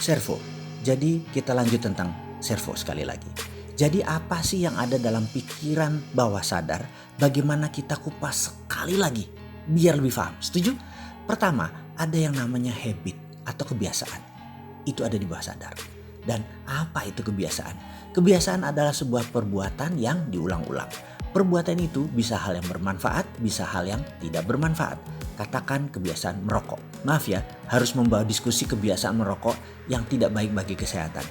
Servo. Jadi kita lanjut tentang servo sekali lagi. Jadi apa sih yang ada dalam pikiran bawah sadar? Bagaimana kita kupas sekali lagi biar lebih paham. Setuju? Pertama, ada yang namanya habit atau kebiasaan. Itu ada di bawah sadar. Dan apa itu kebiasaan? Kebiasaan adalah sebuah perbuatan yang diulang-ulang. Perbuatan itu bisa hal yang bermanfaat, bisa hal yang tidak bermanfaat. Katakan kebiasaan merokok. Maaf ya, harus membawa diskusi kebiasaan merokok yang tidak baik bagi kesehatan.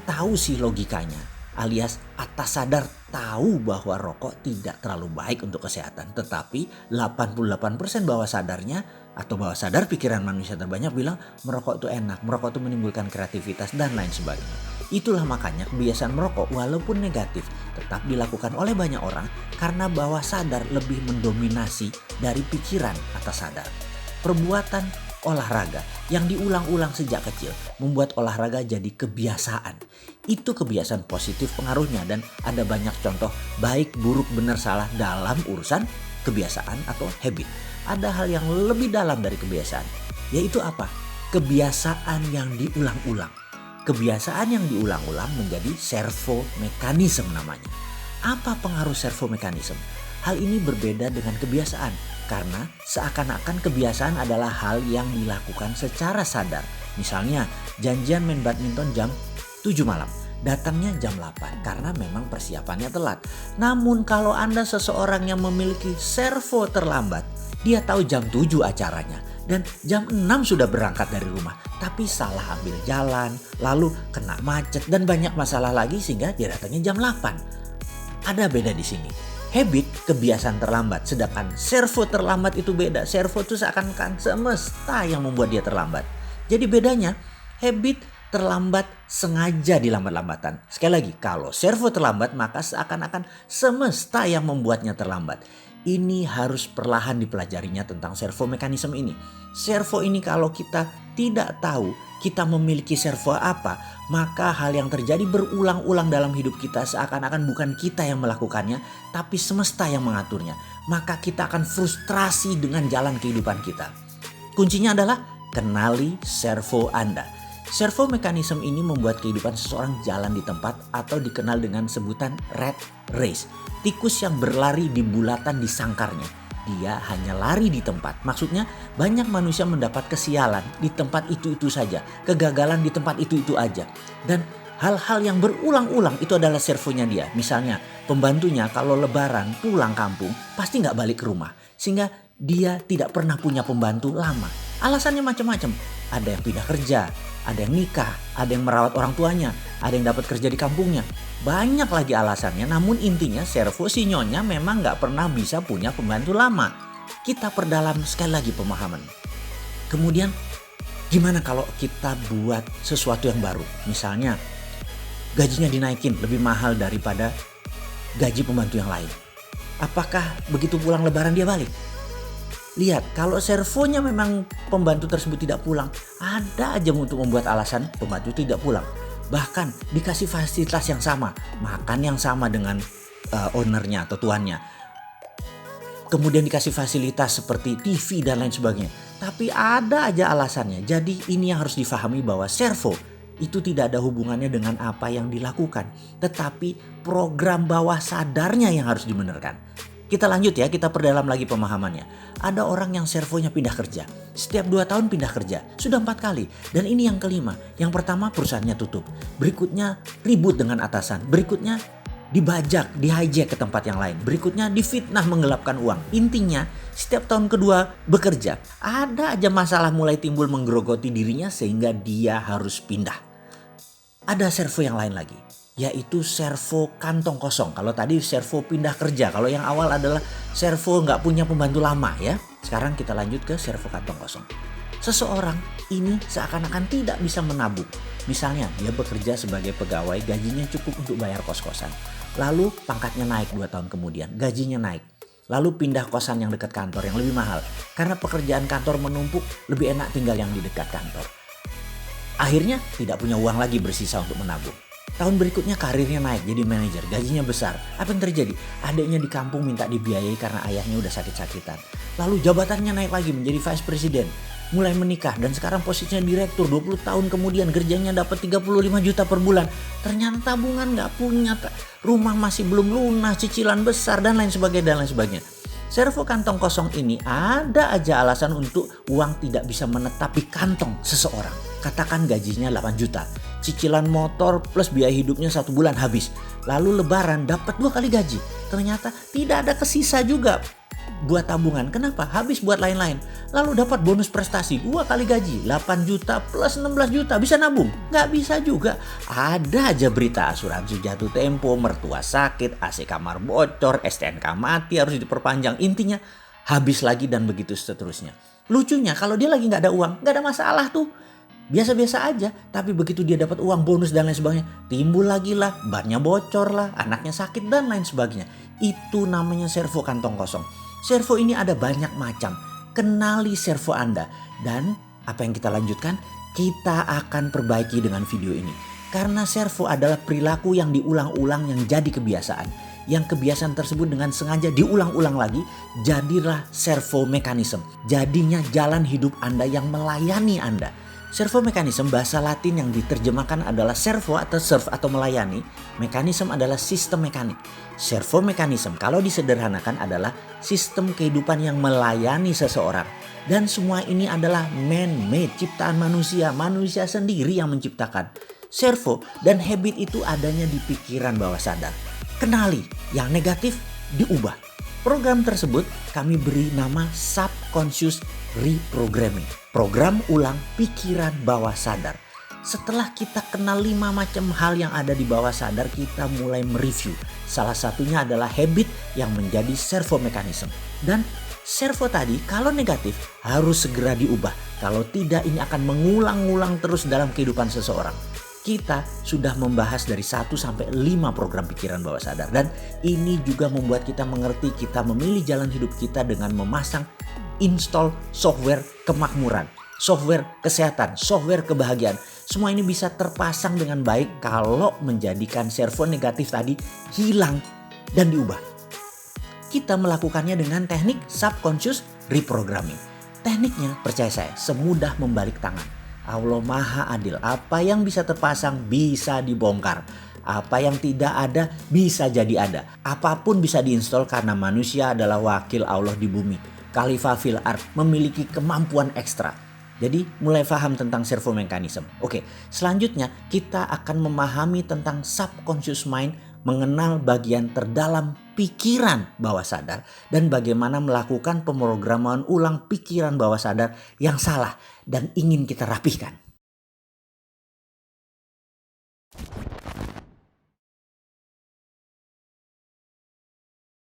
Tahu sih logikanya, alias atas sadar tahu bahwa rokok tidak terlalu baik untuk kesehatan. Tetapi 88% bawah sadarnya atau bawah sadar pikiran manusia terbanyak bilang merokok itu enak, merokok itu menimbulkan kreativitas dan lain sebagainya. Itulah makanya kebiasaan merokok walaupun negatif tetap dilakukan oleh banyak orang karena bawah sadar lebih mendominasi dari pikiran atas sadar. Perbuatan olahraga yang diulang-ulang sejak kecil membuat olahraga jadi kebiasaan. Itu kebiasaan positif pengaruhnya dan ada banyak contoh baik, buruk, benar, salah dalam urusan kebiasaan atau habit. Ada hal yang lebih dalam dari kebiasaan, yaitu apa? Kebiasaan yang diulang-ulang. Kebiasaan yang diulang-ulang menjadi servo mekanisme namanya. Apa pengaruh servo mekanisme? Hal ini berbeda dengan kebiasaan karena seakan-akan kebiasaan adalah hal yang dilakukan secara sadar. Misalnya janjian main badminton jam 7 malam. Datangnya jam 8 karena memang persiapannya telat. Namun kalau Anda seseorang yang memiliki servo terlambat, dia tahu jam 7 acaranya. Dan jam 6 sudah berangkat dari rumah. Tapi salah ambil jalan, lalu kena macet dan banyak masalah lagi sehingga dia datangnya jam 8. Ada beda di sini. Habit kebiasaan terlambat, sedangkan servo terlambat itu beda. Servo itu seakan-akan semesta yang membuat dia terlambat. Jadi bedanya habit terlambat sengaja dilambat-lambatan. Sekali lagi, kalau servo terlambat maka seakan-akan semesta yang membuatnya terlambat. Ini harus perlahan dipelajarinya tentang servo mekanisme ini. Servo ini kalau kita tidak tahu kita memiliki servo apa, maka hal yang terjadi berulang-ulang dalam hidup kita seakan-akan bukan kita yang melakukannya, tapi semesta yang mengaturnya. Maka kita akan frustrasi dengan jalan kehidupan kita. Kuncinya adalah kenali servo Anda. Servo mekanisme ini membuat kehidupan seseorang jalan di tempat atau dikenal dengan sebutan rat race. Tikus yang berlari di bulatan di sangkarnya. Dia hanya lari di tempat. Maksudnya banyak manusia mendapat kesialan di tempat itu-itu saja. Kegagalan di tempat itu-itu aja. Dan hal-hal yang berulang-ulang itu adalah servonya dia. Misalnya pembantunya kalau lebaran pulang kampung pasti gak balik ke rumah. Sehingga dia tidak pernah punya pembantu lama. Alasannya macam-macam. Ada yang pindah kerja, ada yang nikah, ada yang merawat orang tuanya, ada yang dapat kerja di kampungnya. Banyak lagi alasannya, namun intinya servo si nyonya memang gak pernah bisa punya pembantu lama. Kita perdalam sekali lagi pemahaman. Kemudian gimana kalau kita buat sesuatu yang baru? Misalnya gajinya dinaikin lebih mahal daripada gaji pembantu yang lain. Apakah begitu pulang lebaran dia balik? Lihat, kalau servonya memang pembantu tersebut tidak pulang, ada aja untuk membuat alasan pembantu tidak pulang. Bahkan dikasih fasilitas yang sama, makan yang sama dengan ownernya atau tuannya. Kemudian dikasih fasilitas seperti TV dan lain sebagainya. Tapi ada aja alasannya. Jadi ini yang harus difahami bahwa servo itu tidak ada hubungannya dengan apa yang dilakukan. Tetapi program bawah sadarnya yang harus dibenarkan. Kita lanjut ya, kita perdalam lagi pemahamannya. Ada orang yang servonya pindah kerja. Setiap 2 tahun pindah kerja. Sudah 4 kali. Dan ini yang kelima. Yang pertama perusahaannya tutup. Berikutnya ribut dengan atasan. Berikutnya dibajak, di-hijack ke tempat yang lain. Berikutnya difitnah menggelapkan uang. Intinya setiap tahun kedua bekerja. Ada aja masalah mulai timbul menggerogoti dirinya sehingga dia harus pindah. Ada servo yang lain lagi. Yaitu servo kantong kosong. Kalau tadi servo pindah kerja. Kalau yang awal adalah servo gak punya pembantu lama ya. Sekarang kita lanjut ke servo kantong kosong. Seseorang ini seakan-akan tidak bisa menabung. Misalnya dia bekerja sebagai pegawai, gajinya cukup untuk bayar kos-kosan. Lalu pangkatnya naik 2 tahun kemudian, gajinya naik. Lalu pindah kosan yang dekat kantor yang lebih mahal. Karena pekerjaan kantor menumpuk, lebih enak tinggal yang di dekat kantor. Akhirnya tidak punya uang lagi bersisa untuk menabung. Tahun berikutnya karirnya naik jadi manajer, gajinya besar. Apa yang terjadi? Adiknya di kampung minta dibiayai karena ayahnya udah sakit-sakitan. Lalu jabatannya naik lagi menjadi vice president. mulai menikah dan sekarang posisinya direktur, 20 tahun kemudian kerjanya dapat 35 juta per bulan. Ternyata tabungan nggak punya, rumah masih belum lunas, cicilan besar dan lain sebagainya. Servo kantong kosong ini ada aja alasan untuk uang tidak bisa menetap di kantong seseorang. Katakan gajinya 8 juta, cicilan motor plus biaya hidupnya 1 bulan habis. Lalu lebaran dapat 2 kali gaji. Ternyata tidak ada kesisa juga buat tabungan. Kenapa? Habis buat lain-lain. Lalu dapat bonus prestasi 2 kali gaji, 8 juta plus 16 juta. Bisa nabung? Nggak bisa juga. Ada aja berita asuransi jatuh tempo, mertua sakit, AC kamar bocor, STNK mati harus diperpanjang. Intinya habis lagi dan begitu seterusnya. Lucunya kalau dia lagi nggak ada uang, nggak ada masalah tuh. Biasa-biasa aja, tapi begitu dia dapat uang bonus dan lain sebagainya, timbul lagi lah, bannya bocor lah, anaknya sakit dan lain sebagainya. Itu namanya servo kantong kosong. Servo ini ada banyak macam. Kenali servo Anda. Dan apa yang kita lanjutkan? Kita akan perbaiki dengan video ini. Karena servo adalah perilaku yang diulang-ulang yang jadi kebiasaan. Yang kebiasaan tersebut dengan sengaja diulang-ulang lagi, jadilah servo mekanisme. Jadinya jalan hidup Anda yang melayani Anda. Servo mekanisme bahasa Latin yang diterjemahkan adalah servo atau serve atau melayani. Mekanisme adalah sistem mekanik. Servo mekanisme kalau disederhanakan adalah sistem kehidupan yang melayani seseorang. Dan semua ini adalah man-made, ciptaan manusia. Manusia sendiri yang menciptakan. Servo dan habit itu adanya di pikiran bawah sadar. Kenali, yang negatif diubah. Program tersebut kami beri nama subconscious reprogramming. Program ulang pikiran bawah sadar. Setelah kita kenal 5 macam hal yang ada di bawah sadar, kita mulai mereview. Salah satunya adalah habit yang menjadi servo mekanisme. Dan servo tadi kalau negatif harus segera diubah. Kalau tidak ini akan mengulang-ulang terus dalam kehidupan seseorang. Kita sudah membahas dari 1 sampai 5 program pikiran bawah sadar. Dan ini juga membuat kita mengerti kita memilih jalan hidup kita dengan memasang install software kemakmuran, software kesehatan, software kebahagiaan. Semua ini bisa terpasang dengan baik kalau menjadikan servo negatif tadi hilang dan diubah. Kita melakukannya dengan teknik subconscious reprogramming. Tekniknya percaya saya semudah membalik tangan. Allah Maha Adil. Apa yang bisa terpasang bisa dibongkar. Apa yang tidak ada bisa jadi ada. Apapun bisa diinstal karena manusia adalah wakil Allah di bumi. Khalifah fil ard, memiliki kemampuan ekstra. Jadi mulai paham tentang servo mekanisme. Oke, selanjutnya kita akan memahami tentang subconscious mind, mengenal bagian terdalam pikiran bawah sadar dan bagaimana melakukan pemrograman ulang pikiran bawah sadar yang salah dan ingin kita rapihkan.